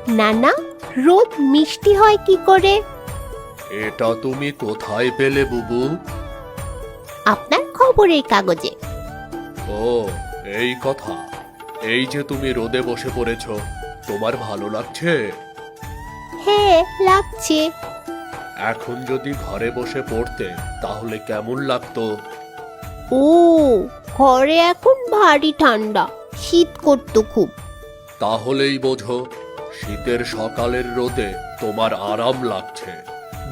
নানা, রোদ মিষ্টি হয় কি করে? এটা তুমি কোথায় পেলে বুবু? আপনার খবরের কাগজে। ও, এই কথা। এই যে তুমি রোদে বসে পড়েছো, তোমার ভালো লাগছে? হ্যাঁ, লাগছে। এখন যদি ঘরে বসে পড়তে তাহলে কেমন লাগতো? ও, ঘরে এখন ভারী ঠান্ডা, শীত করতো খুব। তাহলেই বোঝো, শীতের সকালের রোদে তোমার আরাম লাগছে,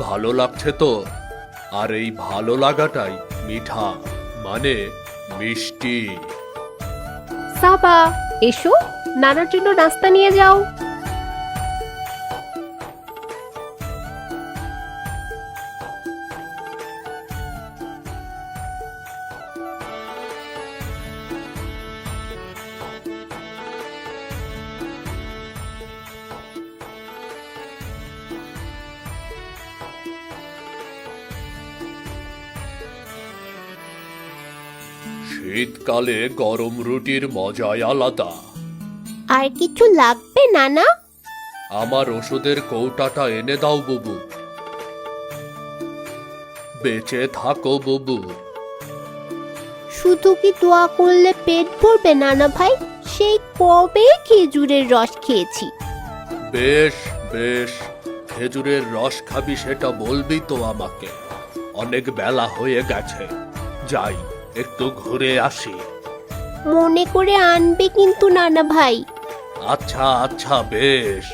ভালো লাগছে তো। আর এই ভালো লাগাটাই মিঠা, মানে মিষ্টি। সাবা, এসো, নানার জন্য নাস্তা নিয়ে যাও। শীতকালে গরম রুটির মজাই আলাদা। আর কিছু লাগবে নানা? আমার ওষুধের কৌটাটা এনে দাও বুবু। বেঁচে থাকো বুবু। শুধু কি দোয়া করলে পেট ভরবে নানা ভাই? সেই কবে খেজুরের রস খেয়েছি। বেশ বেশ, খেজুরের রস খাবি সেটা বলবি তো আমাকে। অনেক বেলা হয়ে গেছে, যাই একটু ঘুরে আসি। মনে করে আনবে কিন্তু নানা ভাই। আচ্ছা আচ্ছা, বেশ।